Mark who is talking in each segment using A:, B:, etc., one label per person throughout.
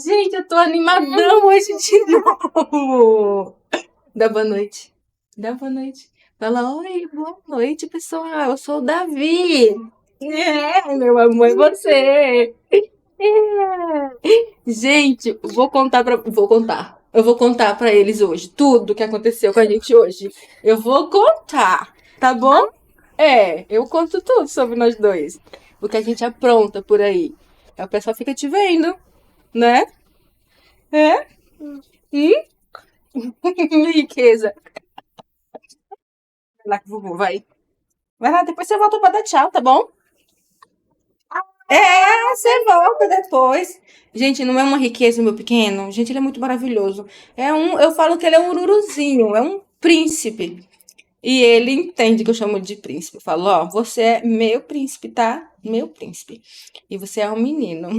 A: Gente, eu tô animadão hoje de novo. Dá boa noite. Dá boa noite. Fala, oi, boa noite, pessoal. Eu sou o Davi. Meu amor, é você. Gente, Eu vou contar pra eles hoje tudo que aconteceu com a gente hoje. Eu vou contar, tá bom? Eu conto tudo sobre nós dois. O que a gente apronta por aí. Aí o pessoal fica te vendo, né? É? Hum? Riqueza. Vai lá que eu vou, vai. Vai lá, depois você volta pra dar tchau, tá bom? Você volta depois. Gente, não é uma riqueza, meu pequeno. Gente, ele é muito maravilhoso. Eu falo que ele é um ururuzinho, é um príncipe. E ele entende que eu chamo de príncipe. Eu falo, ó, você é meu príncipe, tá? Meu príncipe. E você é um menino.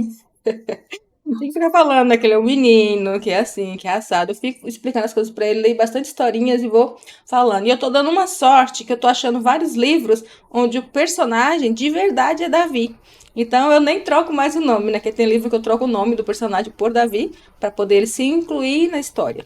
A: Não tem que ficar falando, né, que ele é um menino, que é assim, que é assado. Eu fico explicando as coisas pra ele, leio bastante historinhas e vou falando. E eu tô dando uma sorte que eu tô achando vários livros onde o personagem de verdade é Davi. Então eu nem troco mais o nome, né? Que tem livro que eu troco o nome do personagem por Davi pra poder ele se incluir na história.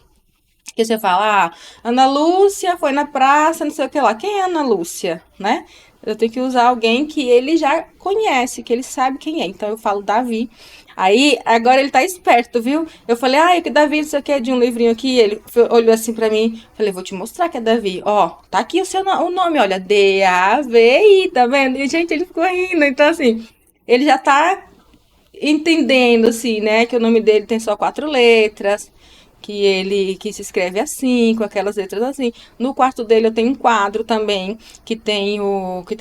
A: Que você fala, Ana Lúcia foi na praça, não sei o que lá. Quem é Ana Lúcia, né? Eu tenho que usar alguém que ele já conhece, que ele sabe quem é. Então eu falo Davi. Aí, agora ele tá esperto, viu? Eu falei, é que Davi, não sei o que, de um livrinho aqui. Ele olhou assim pra mim. Falei, vou te mostrar que é Davi. Ó, tá aqui o nome, olha. D-A-V-I, tá vendo? E, gente, ele ficou rindo. Então, assim, ele já tá entendendo, assim, né, que o nome dele tem só 4 letras, que se escreve assim, com aquelas letras assim. No quarto dele eu tenho um quadro também que tem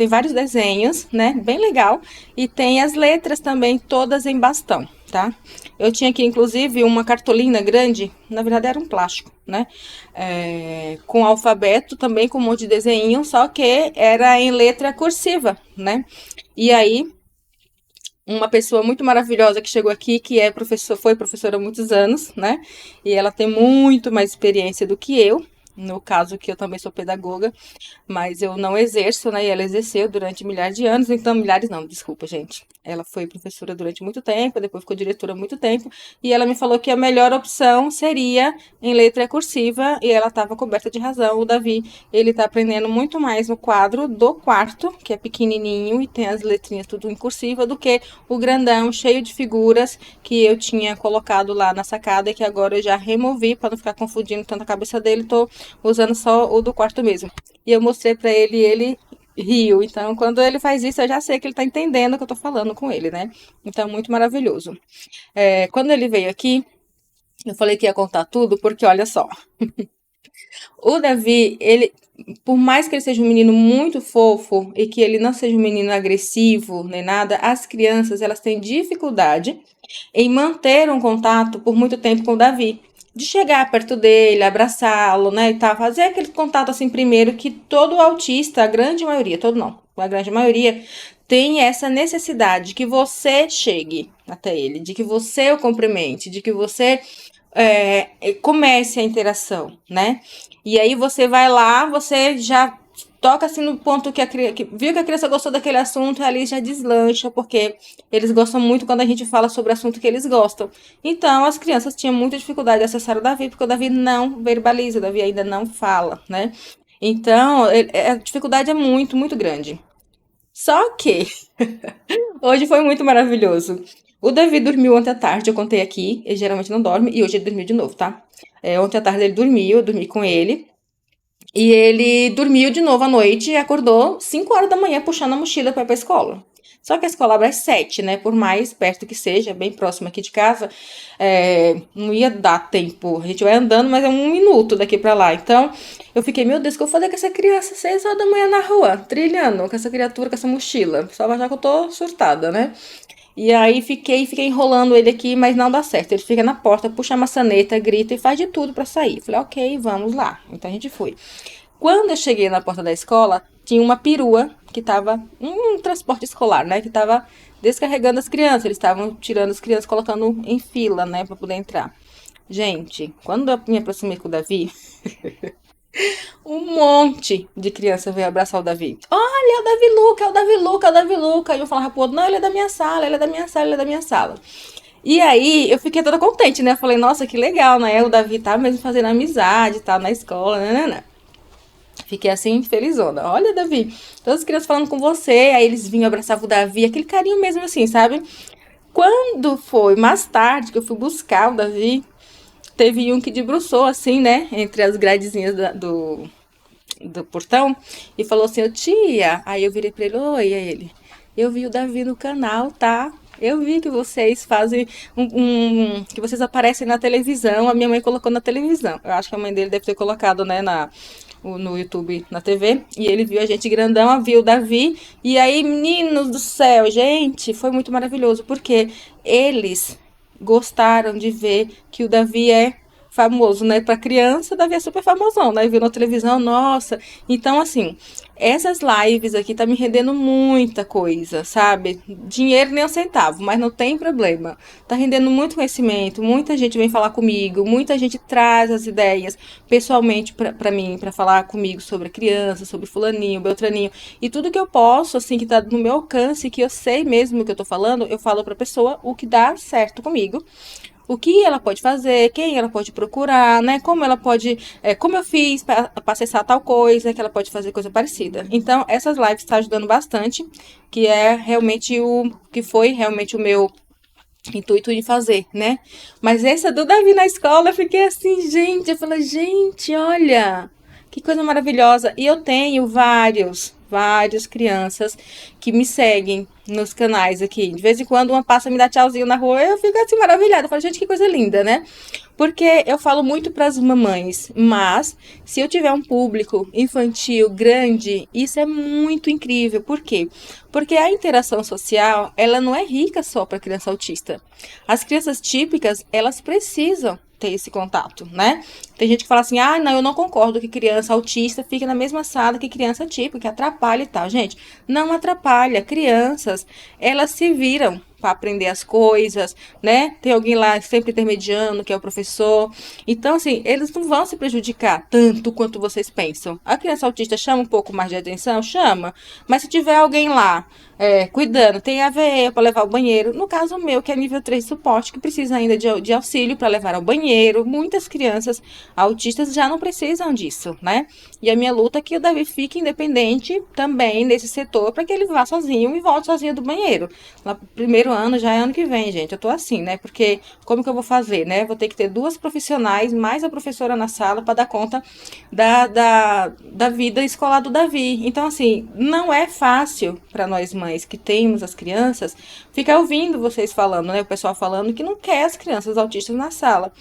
A: vários desenhos, né, bem legal, e tem as letras também todas em bastão, tá? Eu tinha aqui inclusive uma cartolina grande, na verdade era um plástico, né, com alfabeto também com um monte de desenho, só que era em letra cursiva, né? E aí uma pessoa muito maravilhosa que chegou aqui, que foi professora há muitos anos, né? E ela tem muito mais experiência do que eu. No caso que eu também sou pedagoga, mas eu não exerço, né? E ela exerceu durante milhares de anos, então milhares não, desculpa, gente. Ela foi professora durante muito tempo, depois ficou diretora há muito tempo, e ela me falou que a melhor opção seria em letra cursiva, e ela estava coberta de razão. O Davi, ele tá aprendendo muito mais no quadro do quarto, que é pequenininho e tem as letrinhas tudo em cursiva, do que o grandão cheio de figuras que eu tinha colocado lá na sacada e que agora eu já removi para não ficar confundindo tanto a cabeça dele, tô usando só o do quarto mesmo. E eu mostrei pra ele e ele riu. Então, quando ele faz isso, eu já sei que ele tá entendendo o que eu tô falando com ele, né? Então, muito maravilhoso. Quando ele veio aqui, eu falei que ia contar tudo, porque olha só, o Davi, ele, por mais que ele seja um menino muito fofo e que ele não seja um menino agressivo nem nada, as crianças, elas têm dificuldade em manter um contato por muito tempo com o Davi. De chegar perto dele, abraçá-lo, né, e tal, fazer aquele contato assim primeiro que todo autista, a grande maioria, todo não, a grande maioria tem essa necessidade que você chegue até ele, de que você o cumprimente, de que você comece a interação, né? E aí você vai lá, você já toca assim no ponto que viu que a criança gostou daquele assunto, ali já deslancha, porque eles gostam muito quando a gente fala sobre o assunto que eles gostam. Então, as crianças tinham muita dificuldade de acessar o Davi, porque o Davi não verbaliza, o Davi ainda não fala, né? Então, a dificuldade é muito, muito grande. Só que hoje foi muito maravilhoso. O Davi dormiu ontem à tarde, eu contei aqui, ele geralmente não dorme, e hoje ele dormiu de novo, tá? Ontem à tarde ele dormiu, eu dormi com ele. E ele dormiu de novo à noite e acordou 5 horas da manhã puxando a mochila para ir pra escola. Só que a escola abre às 7, né? Por mais perto que seja, bem próximo aqui de casa, não ia dar tempo. A gente vai andando, mas é 1 minuto daqui pra lá. Então, eu fiquei, meu Deus, o que eu vou fazer com essa criança 6 horas da manhã na rua, trilhando, com essa criatura, com essa mochila? Só vai achar que eu tô surtada, né? E aí fiquei enrolando ele aqui, mas não dá certo. Ele fica na porta, puxa a maçaneta, grita e faz de tudo pra sair. Falei, ok, vamos lá. Então a gente foi. Quando eu cheguei na porta da escola, tinha uma perua que tava, um transporte escolar, né? Que tava descarregando as crianças. Eles estavam tirando as crianças, colocando em fila, né? Pra poder entrar. Gente, quando eu me aproximei com o Davi, um monte de criança veio abraçar o Davi. Olha, é o Davi Luca, é o Davi Luca, é o Davi Luca. E eu falava pro outro, não, ele é da minha sala, ele é da minha sala, ele é da minha sala. E aí eu fiquei toda contente, né? Eu falei, nossa, que legal, né? O Davi tá mesmo fazendo amizade, tá na escola, né? Fiquei assim, felizona. Olha, Davi, todas as crianças falando com você, aí eles vinham abraçar o Davi, aquele carinho mesmo assim, sabe? Quando foi mais tarde que eu fui buscar o Davi, teve um que debruçou assim, né? Entre as gradezinhas do portão e falou assim, ô tia. Aí eu virei pra ele, oi, aí ele. Eu vi o Davi no canal, tá? Eu vi que vocês fazem que vocês aparecem na televisão. A minha mãe colocou na televisão. Eu acho que a mãe dele deve ter colocado, né, no YouTube, na TV. E ele viu a gente grandão, viu o Davi. E aí, meninos do céu, gente, foi muito maravilhoso, porque eles gostaram de ver que o Davi é famoso, né? Para criança, Davi é super famosão, né? Viu na televisão, nossa. Então, assim, essas lives aqui tá me rendendo muita coisa, sabe? Dinheiro nem um centavo, mas não tem problema. Tá rendendo muito conhecimento, muita gente vem falar comigo, muita gente traz as ideias pessoalmente para mim, para falar comigo sobre a criança, sobre fulaninho, beltraninho, e tudo que eu posso, assim, que tá no meu alcance, que eu sei mesmo o que eu tô falando, eu falo pra pessoa o que dá certo comigo, o que ela pode fazer, quem ela pode procurar, né? Como ela pode, como eu fiz para acessar tal coisa, que ela pode fazer coisa parecida. Então, essas lives estão ajudando bastante, que é realmente que foi realmente o meu intuito de fazer, né? Mas essa do Davi na escola, eu fiquei assim, gente, eu falei, gente, olha, que coisa maravilhosa. E eu tenho várias crianças que me seguem nos canais aqui. De vez em quando uma passa a me dar tchauzinho na rua, eu fico assim maravilhada. Eu falo, gente, que coisa linda, né? Porque eu falo muito para as mamães, mas se eu tiver um público infantil grande, isso é muito incrível. Por quê? Porque a interação social, ela não é rica só para criança autista. As crianças típicas, elas precisam ter esse contato, né? Tem gente que fala assim, ah, não, eu não concordo que criança autista fique na mesma sala que criança típica, que atrapalha e tal. Gente, não atrapalha. Crianças, elas se viram para aprender as coisas, né? Tem alguém lá sempre intermediando, que é o professor. Então, assim, eles não vão se prejudicar tanto quanto vocês pensam. A criança autista chama um pouco mais de atenção? Chama. Mas se tiver alguém lá cuidando, tem AVE para levar ao banheiro. No caso meu, que é nível 3 suporte, que precisa ainda de auxílio para levar ao banheiro. Muitas crianças autistas já não precisam disso, né? E a minha luta é que o Davi fique independente também nesse setor para que ele vá sozinho e volte sozinho do banheiro. No primeiro ano, já é ano que vem, gente. Eu tô assim, né? Porque como que eu vou fazer, né? Vou ter que ter duas profissionais, mais a professora na sala para dar conta da vida escolar do Davi. Então, assim, não é fácil para nós mães que temos as crianças ficar ouvindo vocês falando, né? O pessoal falando que não quer as crianças autistas na sala.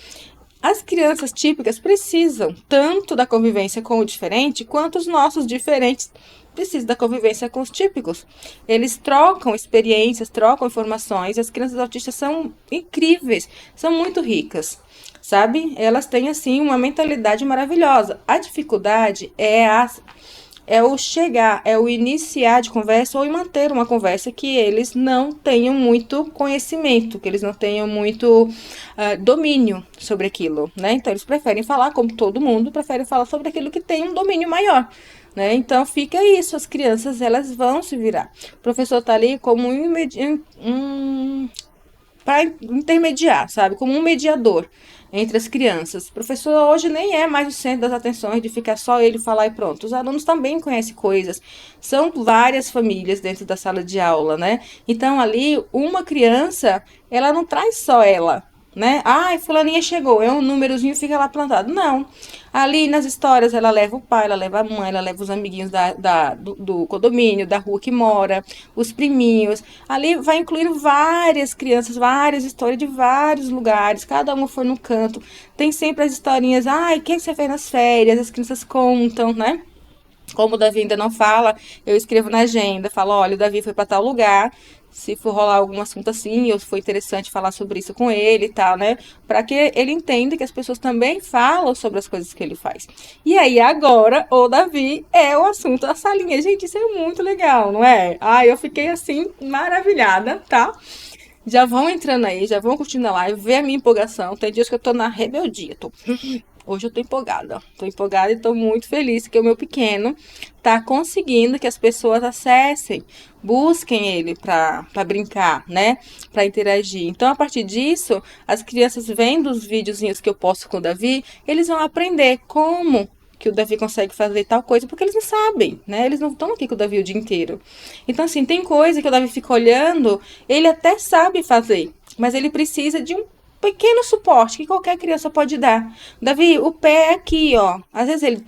A: As crianças típicas precisam tanto da convivência com o diferente, quanto os nossos diferentes precisam da convivência com os típicos. Eles trocam experiências, trocam informações. As crianças autistas são incríveis, são muito ricas, sabe? Elas têm, assim, uma mentalidade maravilhosa. A dificuldade é o chegar, é o iniciar de conversa ou manter uma conversa que eles não tenham muito conhecimento, que eles não tenham muito domínio sobre aquilo, né? Então eles preferem falar, como todo mundo, preferem falar sobre aquilo que tem um domínio maior. Né? Então fica isso, as crianças elas vão se virar. O professor tá ali como para intermediar, sabe? Como um mediador entre as crianças. O professor hoje nem é mais o centro das atenções de ficar só ele falar e pronto. Os alunos também conhecem coisas. São várias famílias dentro da sala de aula, né? Então ali uma criança, ela não traz só ela, né? Ai, fulaninha chegou, é um númerozinho fica lá plantado. Não. Ali nas histórias ela leva o pai, ela leva a mãe, ela leva os amiguinhos do condomínio, da rua que mora, os priminhos. Ali vai incluir várias crianças, várias histórias de vários lugares, cada uma foi no canto. Tem sempre as historinhas, ai, o que você fez nas férias? As crianças contam, né? Como o Davi ainda não fala, eu escrevo na agenda, falo, olha, o Davi foi para tal lugar, se for rolar algum assunto assim, ou se for interessante falar sobre isso com ele e tal, né? Para que ele entenda que as pessoas também falam sobre as coisas que ele faz. E aí, agora, o Davi é o assunto da salinha. Gente, isso é muito legal, não é? Ai, eu fiquei assim, maravilhada, tá? Já vão entrando aí, já vão curtindo a live, ver a minha empolgação. Tem dias que eu tô na rebeldia, tô Hoje eu tô empolgada e tô muito feliz que o meu pequeno tá conseguindo que as pessoas acessem, busquem ele para brincar, né? Para interagir. Então, a partir disso, as crianças vendo os videozinhos que eu posto com o Davi, eles vão aprender como que o Davi consegue fazer tal coisa, porque eles não sabem, né? Eles não estão aqui com o Davi o dia inteiro. Então, assim, tem coisa que o Davi fica olhando, ele até sabe fazer, mas ele precisa de um pequeno suporte que qualquer criança pode dar. Davi, o pé é aqui, ó. Às vezes ele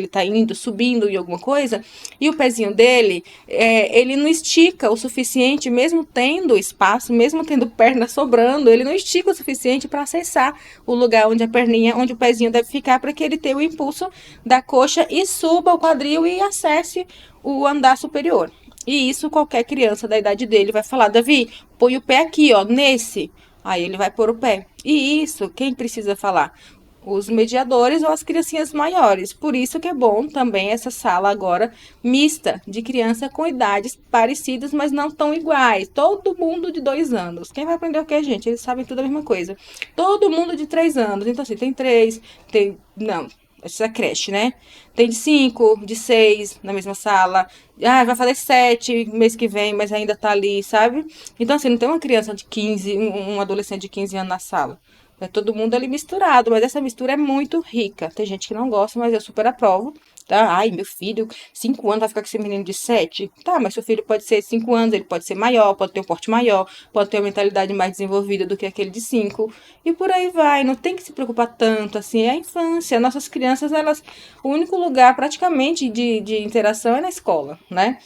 A: tá indo, subindo em alguma coisa, e o pezinho dele, ele não estica o suficiente, mesmo tendo espaço, mesmo tendo perna sobrando, ele não estica o suficiente para acessar o lugar onde a perninha, onde o pezinho deve ficar, para que ele tenha o impulso da coxa e suba o quadril e acesse o andar superior. E isso qualquer criança da idade dele vai falar, Davi, põe o pé aqui, ó, nesse. Aí ele vai pôr o pé. E isso, quem precisa falar? Os mediadores ou as criancinhas maiores. Por isso que é bom também essa sala agora mista, de criança com idades parecidas, mas não tão iguais. Todo mundo de 2 anos. Quem vai aprender o que, gente? Eles sabem tudo a mesma coisa. Todo mundo de 3 anos. Então, assim, tem 3, tem. Não, essa é creche, né? Tem de 5, de 6 na mesma sala. Ah, vai fazer 7 mês que vem, mas ainda tá ali, sabe? Então, assim, não tem uma criança de 15, um adolescente de 15 anos na sala. É todo mundo ali misturado, mas essa mistura é muito rica. Tem gente que não gosta, mas eu super aprovo. Tá? Ai, meu filho, 5 anos vai ficar com esse menino de 7. Tá, mas seu filho pode ser 5 anos, ele pode ser maior, pode ter um porte maior, pode ter uma mentalidade mais desenvolvida do que aquele de 5. E por aí vai, não tem que se preocupar tanto, assim, é a infância. Nossas crianças, elas, o único lugar praticamente de interação é na escola, né?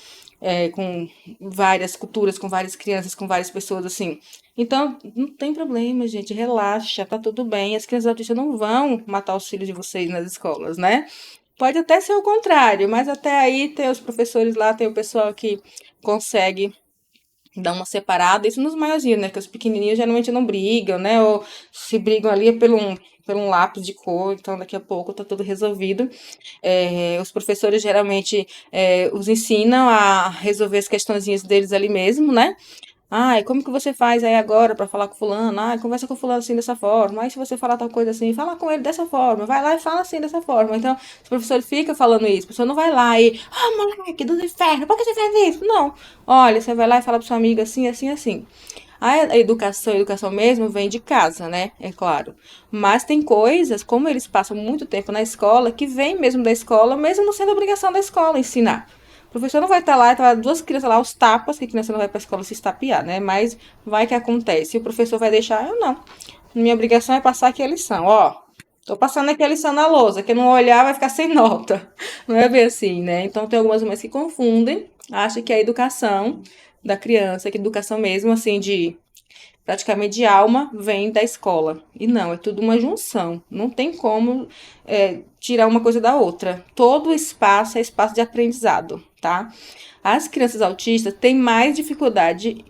A: Com várias culturas, com várias crianças, com várias pessoas, assim. Então, não tem problema, gente, relaxa, tá tudo bem. As crianças autistas não vão matar os filhos de vocês nas escolas, né? Pode até ser o contrário, mas até aí tem os professores lá, tem o pessoal que consegue dar uma separada. Isso nos maiorzinhos, né? Que os pequenininhos geralmente não brigam, né? Ou se brigam ali é por um lápis de cor, então daqui a pouco tá tudo resolvido. Os professores geralmente os ensinam a resolver as questõezinhas deles ali mesmo, né? Ai, como que você faz aí agora para falar com fulano? Ai, conversa com fulano assim dessa forma. Ai, se você falar tal coisa assim, fala com ele dessa forma. Vai lá e fala assim dessa forma. Então, os professores ficam falando isso. A pessoa não vai lá e, moleque dos infernos, por que você fez isso? Não. Olha, você vai lá e fala pro seu amigo assim, assim, assim. A educação mesmo vem de casa, né? É claro. Mas tem coisas, como eles passam muito tempo na escola, que vem mesmo da escola, mesmo não sendo obrigação da escola ensinar. O professor não vai estar lá, tá duas crianças lá, os tapas, que a criança não vai para a escola se estapear, né? Mas vai que acontece. E o professor vai deixar, eu não. Minha obrigação é passar aqui a lição. Ó, tô passando aqui a lição na lousa, quem não olhar vai ficar sem nota. Não é bem assim, né? Então tem algumas mães que confundem, acham que a educação da criança, que a educação mesmo, assim, de praticamente de alma, vem da escola. E não, é tudo uma junção. Não tem como tirar uma coisa da outra. Todo espaço é espaço de aprendizado, tá? As crianças autistas têm mais dificuldade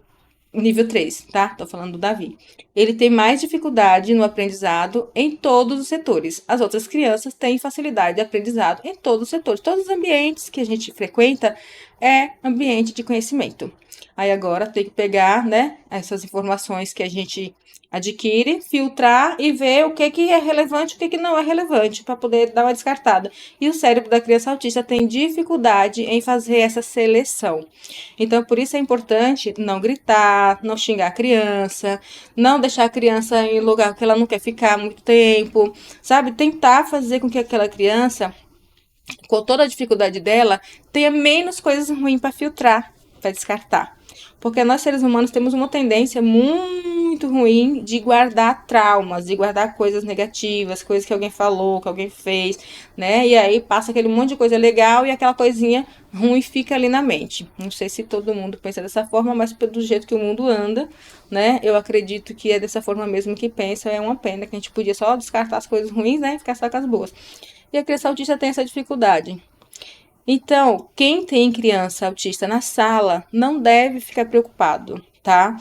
A: nível 3, tá? Tô falando do Davi. Ele tem mais dificuldade no aprendizado em todos os setores. As outras crianças têm facilidade de aprendizado em todos os setores. Todos os ambientes que a gente frequenta é ambiente de conhecimento. Aí agora tem que pegar, né, essas informações que a gente adquire, filtrar e ver o que é relevante e o que não é relevante para poder dar uma descartada. E o cérebro da criança autista tem dificuldade em fazer essa seleção. Então, por isso é importante não gritar, não xingar a criança, não deixar a criança em lugar que ela não quer ficar muito tempo, sabe? Tentar fazer com que aquela criança, com toda a dificuldade dela, tenha menos coisas ruins para filtrar, para descartar. Porque nós, seres humanos, temos uma tendência muito ruim de guardar traumas, de guardar coisas negativas, coisas que alguém falou, que alguém fez, né? E aí passa aquele monte de coisa legal e aquela coisinha ruim fica ali na mente. Não sei se todo mundo pensa dessa forma, mas pelo jeito que o mundo anda, né? Eu acredito que é dessa forma mesmo que pensa. É uma pena que a gente podia só descartar as coisas ruins, né? E ficar só com as boas. E a criança autista tem essa dificuldade. Então, quem tem criança autista na sala não deve ficar preocupado, tá?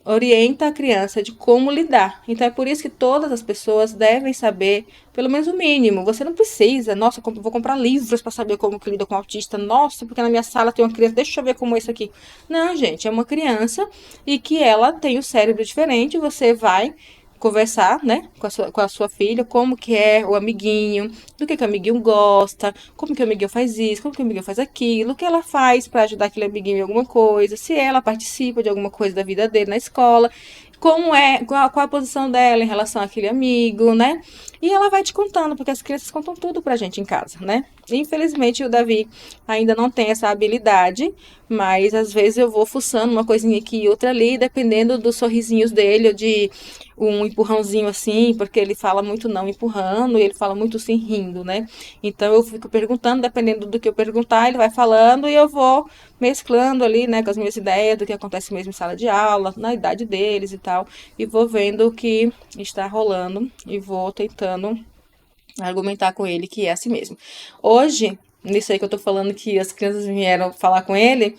A: Orienta a criança de como lidar. Então, é por isso que todas as pessoas devem saber, pelo menos o mínimo. Você não precisa, nossa, vou comprar livros para saber como que lida com autista. Nossa, porque na minha sala tem uma criança, deixa eu ver como é isso aqui. Não, gente, é uma criança e que ela tem o cérebro diferente. Você vai conversar, né, com a sua filha, como que é o amiguinho, do que o amiguinho gosta, como que o amiguinho faz isso, como que o amiguinho faz aquilo, o que ela faz para ajudar aquele amiguinho em alguma coisa, se ela participa de alguma coisa da vida dele na escola, como é, qual a posição dela em relação àquele amigo, né? E ela vai te contando, porque as crianças contam tudo pra gente em casa, né? Infelizmente o Davi ainda não tem essa habilidade, mas às vezes eu vou fuçando uma coisinha aqui e outra ali, dependendo dos sorrisinhos dele, ou de um empurrãozinho assim, porque ele fala muito não empurrando e ele fala muito sim rindo, né? Então eu fico perguntando, dependendo do que eu perguntar, ele vai falando e eu vou mesclando ali, né, com as minhas ideias do que acontece mesmo em sala de aula, na idade deles e tal, e vou vendo o que está rolando e vou tentando argumentar com ele que é assim mesmo. Hoje, nisso aí que eu tô falando que as crianças vieram falar com ele,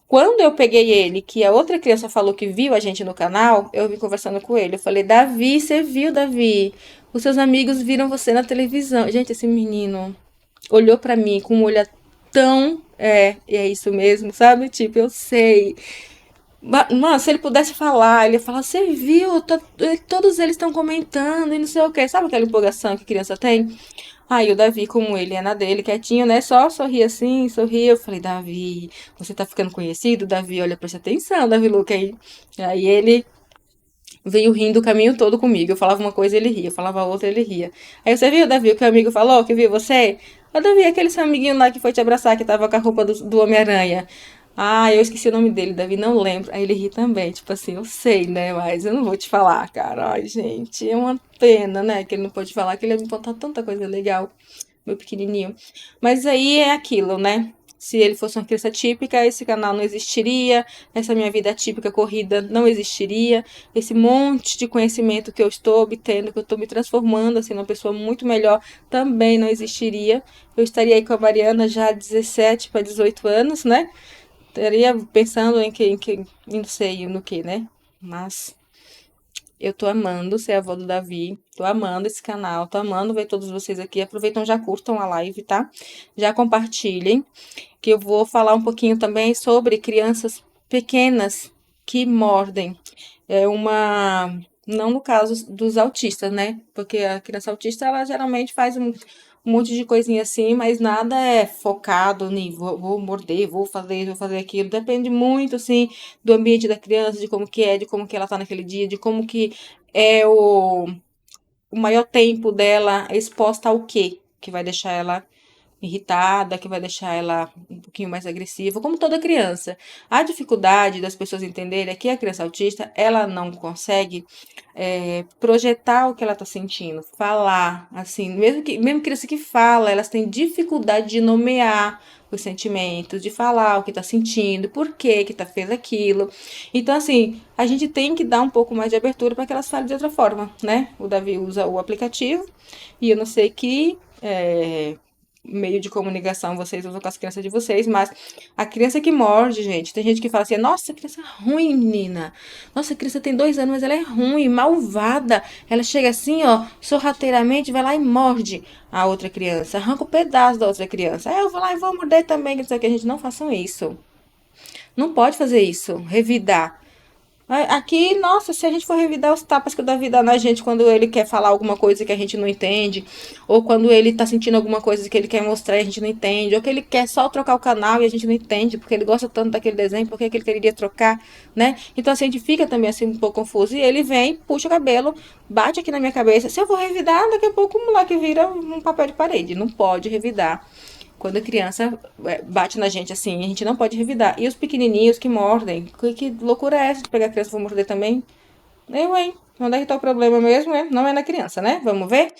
A: quando eu peguei ele, que a outra criança falou que viu a gente no canal, eu vim conversando com ele. Eu falei, Davi, você viu, Davi? Os seus amigos viram você na televisão. Gente, esse menino olhou pra mim com um olhar tão. E é isso mesmo, sabe? Tipo, eu sei. Mano, se ele pudesse falar, ele ia falar, você viu? Todos eles estão comentando e não sei o quê. Sabe aquela empolgação que criança tem? Aí o Davi, como ele é na dele, quietinho, né? Só sorria assim, sorria. Eu falei, Davi, você tá ficando conhecido? Davi, olha, presta atenção, Davi Luca aí. Aí ele veio rindo o caminho todo comigo. Eu falava uma coisa, ele ria. Eu falava outra, ele ria. Aí você viu, Davi, o que o amigo falou? Que viu você? Ô, Davi, aquele seu amiguinho lá que foi te abraçar, que tava com a roupa do Homem-Aranha. Ah, eu esqueci o nome dele, Davi, não lembro. Aí ele ri também, tipo assim, eu sei, né? Mas eu não vou te falar, cara. Ai, gente, é uma pena, né? Que ele não pode falar, que ele ia me contar tanta coisa legal, meu pequenininho. Mas aí é aquilo, né? Se ele fosse uma criança típica, esse canal não existiria, essa minha vida típica corrida não existiria, esse monte de conhecimento que eu estou obtendo, que eu estou me transformando assim numa pessoa muito melhor, também não existiria. Eu estaria aí com a Mariana já há 17 para 18 anos, né? Estaria pensando não sei no que, né? Mas eu tô amando ser a avó do Davi, tô amando esse canal, tô amando ver todos vocês aqui. Aproveitam, já curtam a live, tá? Já compartilhem, que eu vou falar um pouquinho também sobre crianças pequenas que mordem. É uma. Não no caso dos autistas, né? Porque a criança autista, ela geralmente faz um monte de coisinha assim, mas nada é focado em vou morder, vou fazer isso, vou fazer aquilo. Depende muito, assim, do ambiente da criança, de como que é, de como que ela tá naquele dia, de como que é o maior tempo dela exposta ao quê, que vai deixar ela irritada, que vai deixar ela um pouquinho mais agressiva, como toda criança. A dificuldade das pessoas entenderem é que a criança autista, ela não consegue projetar o que ela está sentindo, falar, assim, mesmo criança que fala, elas têm dificuldade de nomear os sentimentos, de falar o que está sentindo, por que tá fez aquilo. Então, assim, a gente tem que dar um pouco mais de abertura para que elas falem de outra forma, né? O Davi usa o aplicativo e eu não sei que meio de comunicação vocês usam com as crianças de vocês, mas a criança que morde, gente, tem gente que fala assim, nossa, criança ruim, menina. Nossa, a criança tem 2 anos, mas ela é ruim, malvada. Ela chega assim, ó, sorrateiramente, vai lá e morde a outra criança, arranca o pedaço da outra criança. Aí eu vou lá e vou morder também, que a gente não façam isso. Não pode fazer isso, revidar. Aqui, nossa, se a gente for revidar os tapas que o Davi dá na gente quando ele quer falar alguma coisa que a gente não entende, ou quando ele tá sentindo alguma coisa que ele quer mostrar e a gente não entende, ou que ele quer só trocar o canal e a gente não entende, porque ele gosta tanto daquele desenho, porque que ele queria trocar, né? Então assim, a gente fica também assim um pouco confuso. E ele vem, puxa o cabelo, bate aqui na minha cabeça. Se eu vou revidar, daqui a pouco o moleque vira um papel de parede. Não pode revidar. Quando a criança bate na gente assim, a gente não pode revidar. E os pequenininhos que mordem, que loucura é essa de pegar a criança e vou morder também? Eu, hein? Onde é que tá o problema mesmo, né? Não é na criança, né? Vamos ver?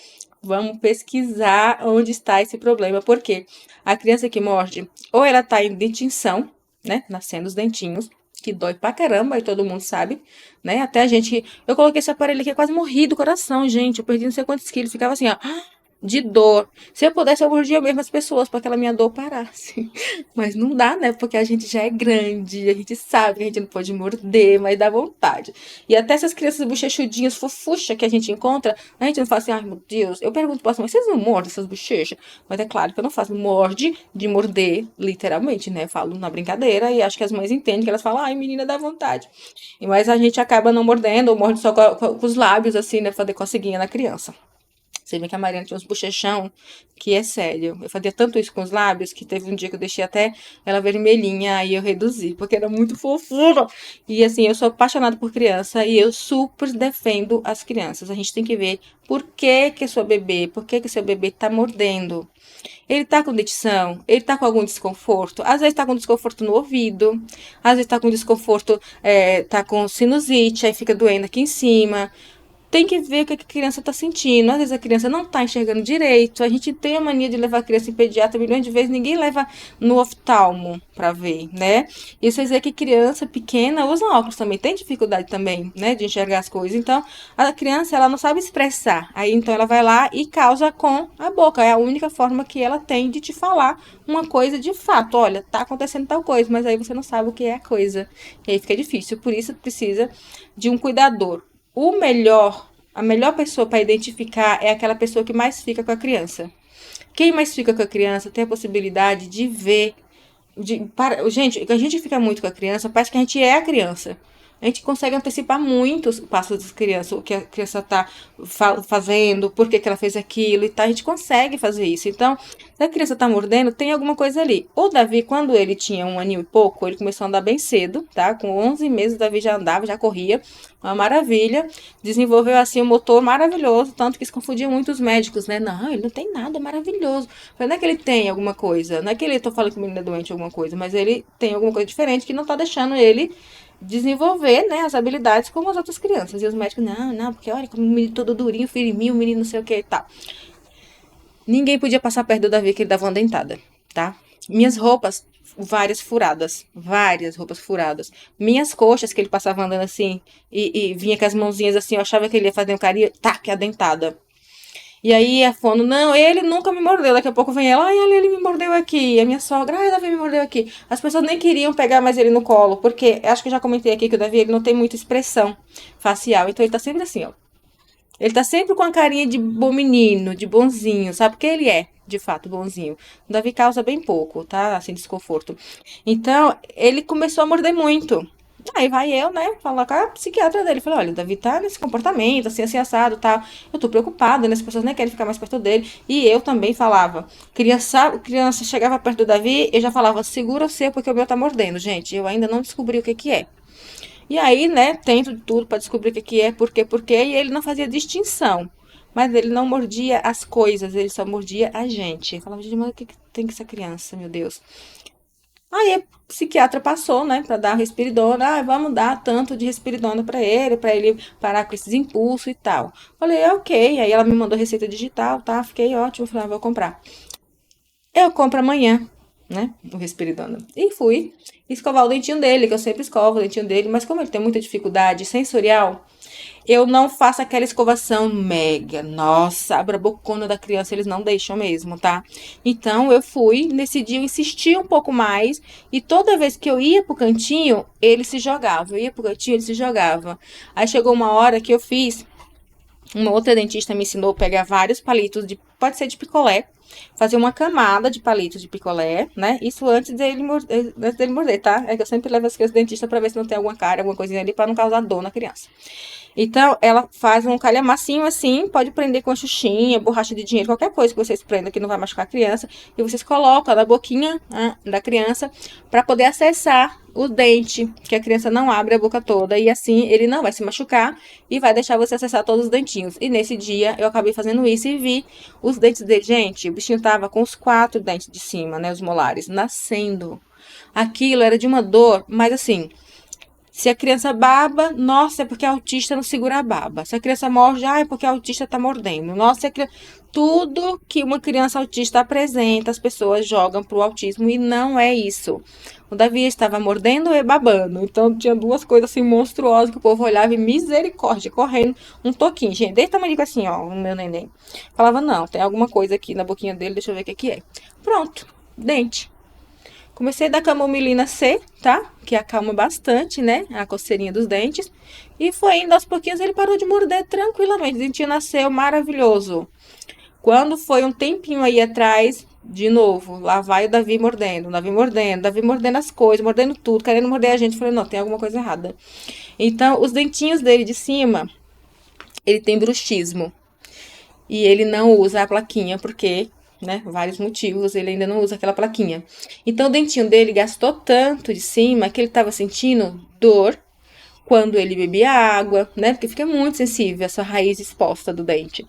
A: Vamos pesquisar onde está esse problema. Porque a criança que morde, ou ela tá em dentição, né? Nascendo os dentinhos, que dói pra caramba, e todo mundo sabe, né? Até a gente. Eu coloquei esse aparelho aqui, eu quase morri do coração, gente. Eu perdi não sei quantos quilos, ficava assim, ó. de dor. Se eu pudesse, eu mordia mesmo as pessoas para que aquela minha dor parasse. Mas não dá, né? Porque a gente já é grande, a gente sabe que a gente não pode morder, mas dá vontade. E até essas crianças bochechudinhas, fofuchas que a gente encontra, a gente não fala assim, ai meu Deus. Eu pergunto para mas vocês não mordem essas bochechas? Mas é claro que eu não faço morde de morder, literalmente, né? Eu falo na brincadeira e acho que as mães entendem que elas falam, ai menina, dá vontade. Mas a gente acaba não mordendo, ou morde só com os lábios, assim, né? Fazer coceguinha na criança. Você vê que a Mariana tinha uns bochechão, que é sério. Eu fazia tanto isso com os lábios que teve um dia que eu deixei até ela vermelhinha, aí eu reduzi, porque era muito fofura. E assim, eu sou apaixonada por criança e eu super defendo as crianças. A gente tem que ver por que que sua bebê, por que que seu bebê tá mordendo. Ele tá com dentição, ele tá com algum desconforto, às vezes tá com desconforto no ouvido, às vezes tá com desconforto, tá com sinusite, aí fica doendo aqui em cima. Tem que ver o que a criança está sentindo. Às vezes a criança não está enxergando direito. A gente tem a mania de levar a criança em pediatra milhões de vezes, ninguém leva no oftalmo para ver, né? E vocês veem que criança pequena usa óculos também, tem dificuldade também, né, de enxergar as coisas. Então, a criança, ela não sabe expressar. Aí, então, ela vai lá e causa com a boca. É a única forma que ela tem de te falar uma coisa de fato. Olha, tá acontecendo tal coisa, mas aí você não sabe o que é a coisa. E aí fica difícil. Por isso, precisa de um cuidador. A melhor pessoa para identificar é aquela pessoa que mais fica com a criança. Quem mais fica com a criança tem a possibilidade de ver. Gente, a gente fica muito com a criança, parece que a gente é a criança. A gente consegue antecipar muito os passos das crianças, o que a criança está fazendo, por que, que ela fez aquilo e tal. A gente consegue fazer isso. Então, se a criança está mordendo, tem alguma coisa ali. O Davi, quando ele tinha 1 aninho e pouco, ele começou a andar bem cedo, tá? Com 11 meses, o Davi já andava, já corria. Uma maravilha. Desenvolveu, assim, um motor maravilhoso, tanto que se confundia muito os médicos, né? Não, ele não tem nada, é maravilhoso. Falei, não é que ele tem alguma coisa, não é que ele, tô falando que o menino é doente alguma coisa, mas ele tem alguma coisa diferente que não tá deixando ele desenvolver, né, as habilidades como as outras crianças. E os médicos, não, porque olha, como o menino todo durinho, firminho, o menino não sei o que e tal. Ninguém podia passar perto do Davi que ele dava uma dentada, tá? Minhas roupas, várias roupas furadas. Minhas coxas, que ele passava andando assim, e vinha com as mãozinhas assim, eu achava que ele ia fazer um carinho, tá, que a dentada. E aí a fono, não, ele nunca me mordeu. Daqui a pouco vem ela, ai, ele me mordeu aqui. E a minha sogra, ai, Davi me mordeu aqui. As pessoas nem queriam pegar mais ele no colo, porque acho que eu já comentei aqui que o Davi ele não tem muita expressão facial. Então ele tá sempre assim, ó. Ele tá sempre com a carinha de bom menino, de bonzinho, sabe? Porque ele é, de fato, bonzinho. O Davi causa bem pouco, tá? Assim, desconforto. Então, ele começou a morder muito. Aí vai eu, né, falar com a psiquiatra dele. Falei, olha, o Davi tá nesse comportamento, assim, assado, tal. Eu tô preocupada, né? As pessoas nem querem ficar mais perto dele. E eu também falava. Criança chegava perto do Davi, eu já falava, segura o seu, porque o meu tá mordendo, gente. Eu ainda não descobri o que que é. E aí, né, tento de tudo para descobrir o que que é, por quê, e ele não fazia distinção. Mas ele não mordia as coisas, ele só mordia a gente. Eu falava, gente, mas o que que tem com essa criança, meu Deus? Aí a psiquiatra passou, né, para dar respiridona. Ah, vamos dar tanto de respiridona para ele parar com esses impulsos e tal. Falei, ok. Aí ela me mandou receita digital, tá? Fiquei ótimo. Falei, vou comprar. Eu compro amanhã, né? O Respiridona. E fui escovar o dentinho dele, que eu sempre escovo o dentinho dele, mas como ele tem muita dificuldade sensorial, eu não faço aquela escovação mega. Nossa, abre a bocona da criança, eles não deixam mesmo, tá? Então eu fui, nesse dia eu insisti um pouco mais, e toda vez que eu ia pro cantinho, ele se jogava. Eu ia pro cantinho, ele se jogava. Aí chegou uma hora que eu fiz uma outra dentista me ensinou a pegar vários palitos de, pode ser de picolé, fazer uma camada de palitos de picolé, né? Isso antes dele morder, tá? É que eu sempre levo as crianças dentista para ver se não tem alguma cárie, alguma coisinha ali para não causar dor na criança. Então, ela faz um calhamacinho assim, pode prender com xuxinha, borracha de dinheiro, qualquer coisa que vocês prendam que não vai machucar a criança. E vocês colocam na boquinha da criança para poder acessar o dente, que a criança não abre a boca toda. E assim ele não vai se machucar e vai deixar você acessar todos os dentinhos. E nesse dia eu acabei fazendo isso e vi os dentes dele. Gente, o bichinho tava com os 4 dentes de cima, né? Os molares, nascendo. Aquilo era de uma dor, mas assim. Se a criança baba, nossa, é porque a autista não segura a baba. Se a criança morde, é porque a autista tá mordendo. Nossa, tudo que uma criança autista apresenta, as pessoas jogam pro autismo e não é isso. O Davi estava mordendo e babando. Então tinha duas coisas assim monstruosas que o povo olhava e misericórdia, correndo um toquinho. Gente, desse tamanho assim, ó, o meu neném. Falava, não, tem alguma coisa aqui na boquinha dele, deixa eu ver o que que é. Pronto, dente. Comecei a dar camomilina C, tá? Que acalma bastante, né? A coceirinha dos dentes. E foi indo aos pouquinhos, ele parou de morder tranquilamente. O dentinho nasceu maravilhoso. Quando foi um tempinho aí atrás, de novo, lá vai o Davi mordendo as coisas, mordendo tudo, querendo morder a gente. Falei, não, tem alguma coisa errada. Então, os dentinhos dele de cima, ele tem bruxismo. E ele não usa a plaquinha, porque, né, vários motivos, ele ainda não usa aquela plaquinha. Então, o dentinho dele gastou tanto de cima que ele estava sentindo dor quando ele bebia água, né? Porque fica muito sensível essa raiz exposta do dente.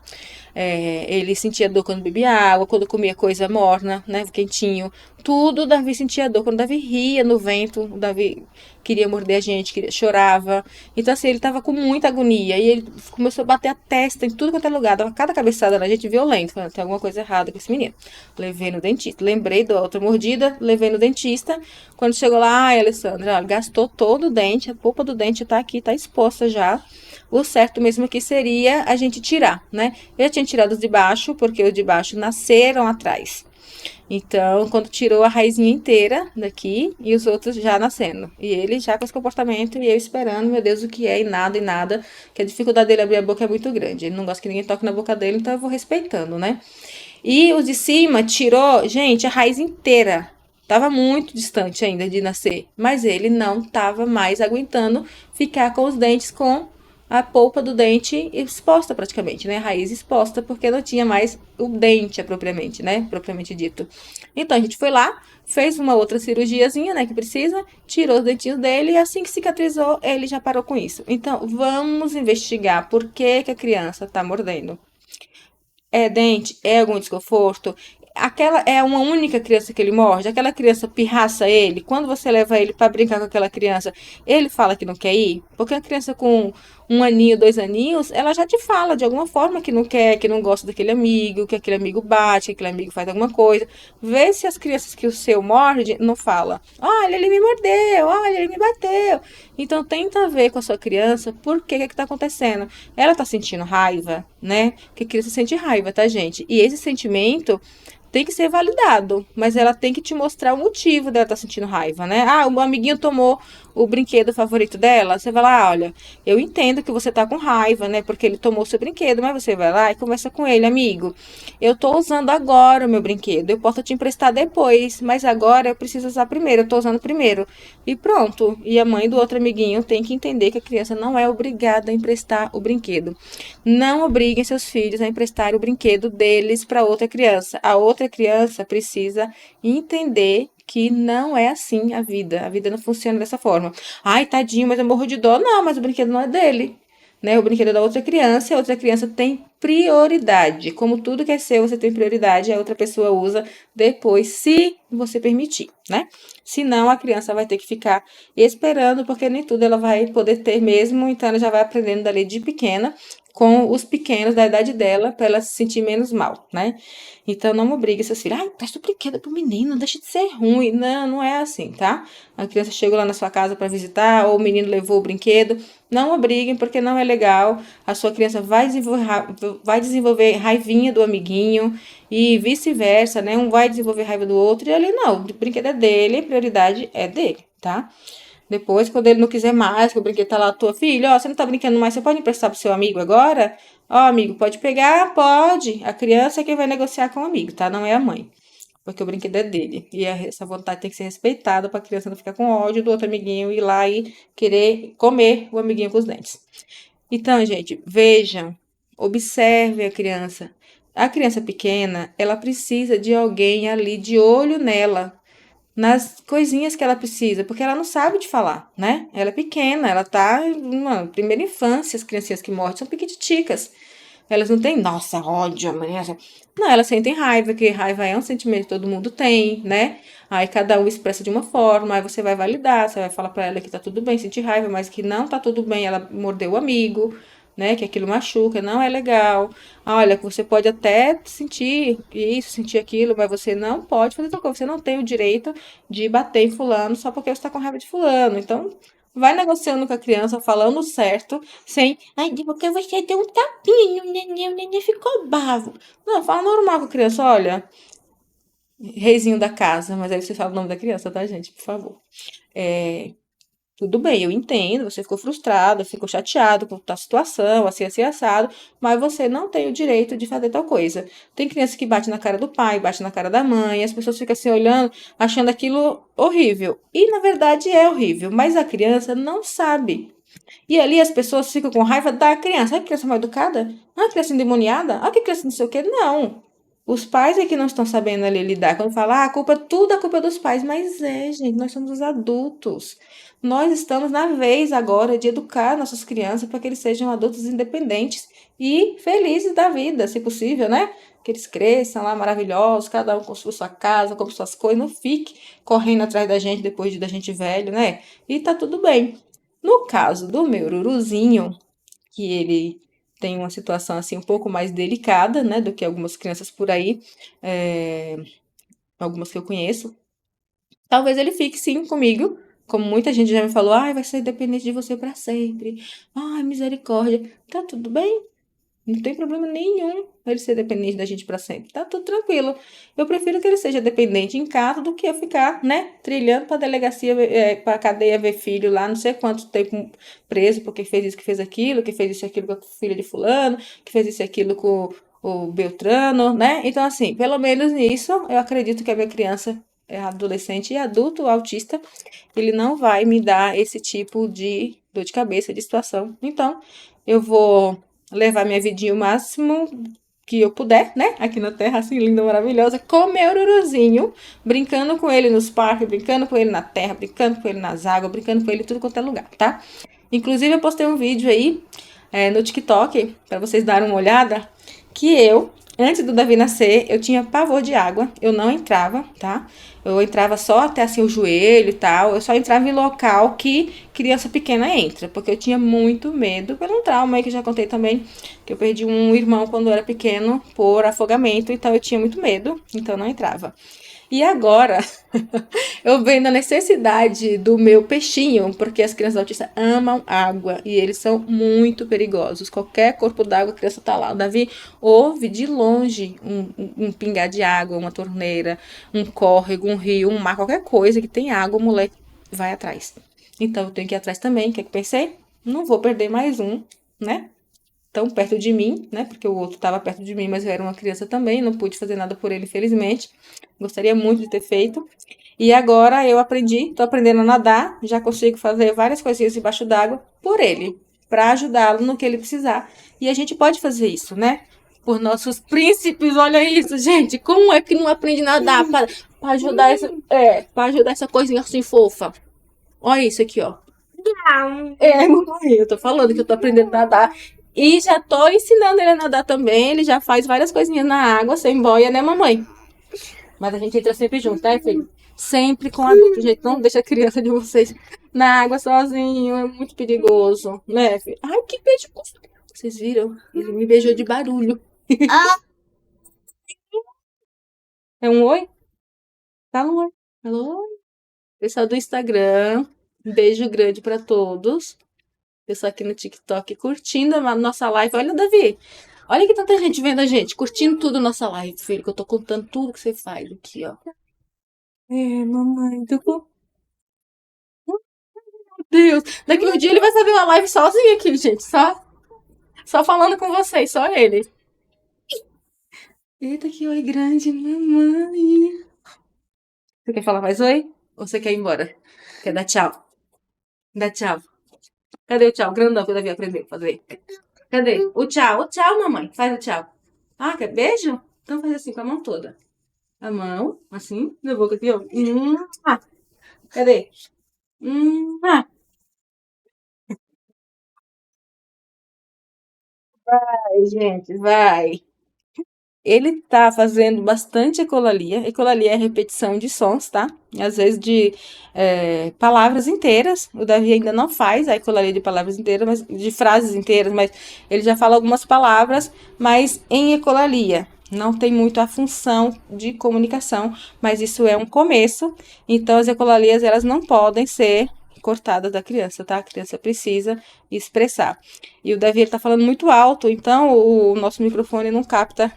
A: Ele sentia dor quando bebia água, quando comia coisa morna, né? Quentinho. Tudo o Davi sentia dor. Quando o Davi ria no vento, o Davi queria morder a gente, chorava. Então, assim, ele tava com muita agonia. E ele começou a bater a testa em tudo quanto é lugar. Dava cada cabeçada na gente violento. Falando, tem alguma coisa errada com esse menino. Levei no dentista. Lembrei da outra mordida, levei no dentista. Quando chegou lá, ai, Alessandra, olha, gastou todo o dente, a polpa do dente tá aqui, tá exposta já. O certo mesmo que seria a gente tirar, né? Eu já tinha tirado os de baixo, porque os de baixo nasceram atrás. Então, quando tirou a raizinha inteira daqui e os outros já nascendo. E ele já com esse comportamento e eu esperando, meu Deus, o que é e nada. Que a dificuldade dele abrir a boca é muito grande. Ele não gosta que ninguém toque na boca dele, então eu vou respeitando, né? E os de cima tirou, gente, a raiz inteira. Tava muito distante ainda de nascer, mas ele não tava mais aguentando ficar com os dentes com a polpa do dente exposta praticamente, né? A raiz exposta, porque não tinha mais o dente propriamente, né? Propriamente dito. Então a gente foi lá, fez uma outra cirurgiazinha, né? Que precisa, tirou os dentinhos dele e assim que cicatrizou, ele já parou com isso. Então vamos investigar por que que a criança tá mordendo. É dente? É algum desconforto? Aquela é uma única criança que ele morde? Aquela criança pirraça ele? Quando você leva ele para brincar com aquela criança, ele fala que não quer ir? Porque a criança com um aninho, 2 aninhos, ela já te fala de alguma forma que não quer, que não gosta daquele amigo, que aquele amigo bate, que aquele amigo faz alguma coisa. Vê se as crianças que o seu morde não fala. Olha, ele me mordeu, olha, ele me bateu. Então tenta ver com a sua criança por que que tá acontecendo. Ela tá sentindo raiva, né? Porque criança sente raiva, tá, gente? E esse sentimento tem que ser validado, mas ela tem que te mostrar o motivo dela estar sentindo raiva, né? Ah, o amiguinho tomou o brinquedo favorito dela. Você vai lá, olha, eu entendo que você tá com raiva, né? Porque ele tomou o seu brinquedo, mas você vai lá e conversa com ele, amigo. Eu tô usando agora o meu brinquedo. Eu posso te emprestar depois, mas agora eu preciso usar primeiro. Eu tô usando primeiro. E pronto. E a mãe do outro amiguinho tem que entender que a criança não é obrigada a emprestar o brinquedo. Não obriguem seus filhos a emprestar o brinquedo deles para outra criança. A outra criança precisa entender que não é assim a vida. A vida não funciona dessa forma. Ai, tadinho, mas eu morro de dó. Não, mas o brinquedo não é dele. Né? O brinquedo é da outra criança e a outra criança tem prioridade. Como tudo que é seu, você tem prioridade, a outra pessoa usa depois, se você permitir, né? Senão, a criança vai ter que ficar esperando, porque nem tudo ela vai poder ter mesmo, então ela já vai aprendendo dali de pequena com os pequenos da idade dela, para ela se sentir menos mal, né? Então, não obrigue seus filhos. Ai, presta o brinquedo pro menino, deixa de ser ruim. Não, não é assim, tá? A criança chegou lá na sua casa para visitar, ou o menino levou o brinquedo. Não obriguem, porque não é legal. A sua criança vai desenvolver raivinha do amiguinho e vice-versa, né? Um vai desenvolver raiva do outro e ali não. O brinquedo é dele, a prioridade é dele, tá? Depois, quando ele não quiser mais, que o brinquedo tá lá, tua filha, ó, você não tá brincando mais, você pode emprestar pro seu amigo agora? Ó, amigo, pode pegar? Pode. A criança é quem vai negociar com o amigo, tá? Não é a mãe. Porque o brinquedo é dele. E essa vontade tem que ser respeitada pra criança não ficar com ódio do outro amiguinho e ir lá e querer comer o amiguinho com os dentes. Então, gente, vejam, observe a criança. A criança pequena, ela precisa de alguém ali de olho nela, nas coisinhas que ela precisa, porque ela não sabe de falar, né? Ela é pequena, ela tá na primeira infância, as criancinhas que morrem são piquititicas. Elas não têm, nossa, ódio, amanhã. Não, elas sentem raiva, que raiva é um sentimento que todo mundo tem, né? Aí cada um expressa de uma forma, aí você vai validar, você vai falar pra ela que tá tudo bem sentir raiva, mas que não tá tudo bem, ela mordeu o amigo, né? Que aquilo machuca, não é legal. Olha, você pode até sentir isso, sentir aquilo, mas você não pode fazer tal coisa. Você não tem o direito de bater em fulano só porque você tá com raiva de fulano. Então, vai negociando com a criança, falando certo, sem, ai, porque você deu um tapinha, o neném ficou bravo. Não, fala normal com a criança, olha, reizinho da casa, mas aí você fala o nome da criança, tá, gente? Por favor. É, tudo bem, eu entendo, você ficou frustrado, ficou chateado com a situação, assim, assado, mas você não tem o direito de fazer tal coisa. Tem criança que bate na cara do pai, bate na cara da mãe, as pessoas ficam assim olhando, achando aquilo horrível. E na verdade é horrível, mas a criança não sabe. E ali as pessoas ficam com raiva da criança. Ah, que criança mal educada? Ah, que criança endemoniada? Ah, que criança não sei o quê. Não. Os pais é que não estão sabendo ali lidar. Quando fala, ah, a culpa, tudo é culpa dos pais. Mas é, gente, nós somos os adultos. Nós estamos na vez agora de educar nossas crianças para que eles sejam adultos independentes e felizes da vida, se possível, né? Que eles cresçam lá maravilhosos, cada um com sua casa, com suas coisas, não fique correndo atrás da gente depois de da gente velho, né? E tá tudo bem. No caso do meu Ururuzinho, que ele tem uma situação assim um pouco mais delicada, né, do que algumas crianças por aí, é, algumas que eu conheço, talvez ele fique sim comigo, como muita gente já me falou, ai, vai ser dependente de você para sempre, ai, misericórdia, tá tudo bem, não tem problema nenhum ele ser dependente da gente para sempre. Tá tudo tranquilo. Eu prefiro que ele seja dependente em casa do que eu ficar, né, trilhando para delegacia, para cadeia ver filho lá, não sei quanto tempo preso porque fez isso, que fez aquilo, que fez isso e aquilo com a filha de fulano, que fez isso e aquilo com o Beltrano, né? Então, assim, pelo menos nisso, eu acredito que a minha criança, adolescente e adulto autista, ele não vai me dar esse tipo de dor de cabeça, de situação. Então, eu vou levar minha vidinha o máximo que eu puder, né? Aqui na Terra, assim, linda, maravilhosa, com meu ururuzinho, brincando com ele nos parques, brincando com ele na terra, brincando com ele nas águas, brincando com ele em tudo quanto é lugar, tá? Inclusive, eu postei um vídeo aí no TikTok, para vocês darem uma olhada, que eu, antes do Davi nascer, eu tinha pavor de água, eu não entrava, tá? Eu entrava só até assim o joelho e tal, eu só entrava em local que criança pequena entra, porque eu tinha muito medo pelo trauma aí que eu já contei também, que eu perdi um irmão quando eu era pequeno por afogamento, então eu tinha muito medo, então eu não entrava. E agora, eu venho na necessidade do meu peixinho, porque as crianças autistas amam água e eles são muito perigosos. Qualquer corpo d'água, a criança tá lá. O Davi ouve de longe um pingar de água, uma torneira, um córrego, um rio, um mar, qualquer coisa que tem água, o moleque vai atrás. Então eu tenho que ir atrás também. O que é que pensei? Não vou perder mais um, né? Tão perto de mim, né? Porque o outro estava perto de mim, mas eu era uma criança também, não pude fazer nada por ele, infelizmente. Gostaria muito de ter feito. E agora eu aprendi, tô aprendendo a nadar, já consigo fazer várias coisinhas embaixo d'água por ele, para ajudá-lo no que ele precisar. E a gente pode fazer isso, né? Por nossos príncipes, olha isso, gente. Como é que não aprende a nadar para ajudar para ajudar essa coisinha assim fofa? Olha isso aqui, ó. Mamãe, eu tô falando que eu tô aprendendo a nadar. E já tô ensinando ele a nadar também. Ele já faz várias coisinhas na água, sem boia, né, mamãe? Mas a gente entra sempre junto, né, filho? Sempre com adulto, gente. Não deixa a criança de vocês na água sozinho. É muito perigoso, né, filho? Ai, que beijo. Vocês viram? Ele me beijou de barulho. É um oi? Fala um oi. Alô? Pessoal do Instagram, um beijo grande pra todos. Pessoal aqui no TikTok curtindo a nossa live. Olha, Davi. Olha que tanta gente vendo a gente, curtindo tudo nossa live, filho, que eu tô contando tudo que você faz aqui, ó. É, mamãe, tô com Deus. Daqui um dia ele vai fazer uma live sozinho aqui, gente. Só falando com vocês, só ele. Eita, que oi grande, mamãe. Você quer falar mais oi? Ou você quer ir embora? Quer dar tchau? Dá tchau. Cadê o tchau? Grandão que o Davi aprendeu a fazer. Cadê? O tchau, mamãe. Faz o tchau. Ah, quer beijo? Então faz assim com a mão toda. A mão, assim, na boca aqui, ó. Ah, cadê? Ah. Vai, gente, vai. Ele tá fazendo bastante ecolalia. Ecolalia é repetição de sons, tá? Às vezes de palavras inteiras. O Davi ainda não faz a ecolalia de palavras inteiras, mas de frases inteiras, mas ele já fala algumas palavras, mas em ecolalia. Não tem muito a função de comunicação, mas isso é um começo. Então, as ecolalias, elas não podem ser cortadas da criança, tá? A criança precisa expressar. E o Davi, ele tá falando muito alto, então o nosso microfone não capta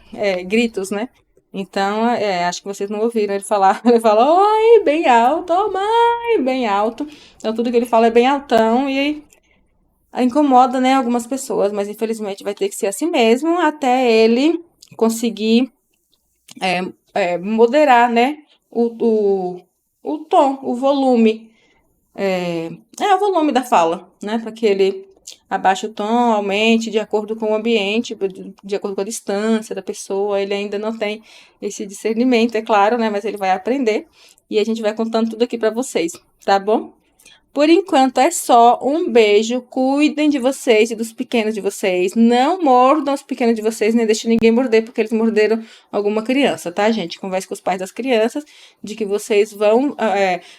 A: gritos, né? Então, acho que vocês não ouviram ele falar. Ele fala, oi, bem alto, oh, mãe, bem alto. Então, tudo que ele fala é bem altão e incomoda, né, algumas pessoas, mas infelizmente vai ter que ser assim mesmo até ele conseguir moderar, né, o tom, o volume. O volume da fala, né? Para que ele abaixe o tom, aumente de acordo com o ambiente, de acordo com a distância da pessoa. Ele ainda não tem esse discernimento, é claro, né? Mas ele vai aprender e a gente vai contando tudo aqui para vocês, tá bom? Por enquanto é só um beijo. Cuidem de vocês e dos pequenos de vocês. Não mordam os pequenos de vocês, nem deixem ninguém morder, porque eles morderam alguma criança, tá, gente? Converse com os pais das crianças, de que vocês vão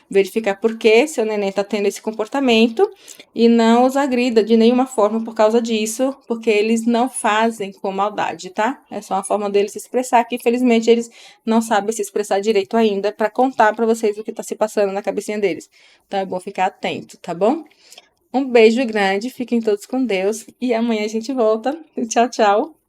A: verificar por que seu neném tá tendo esse comportamento e não os agrida de nenhuma forma por causa disso, porque eles não fazem com maldade, tá? É só uma forma deles se expressar, que infelizmente eles não sabem se expressar direito ainda para contar para vocês o que tá se passando na cabecinha deles. Então é bom ficar atento, tá bom? Um beijo grande, fiquem todos com Deus e amanhã a gente volta. Tchau, tchau.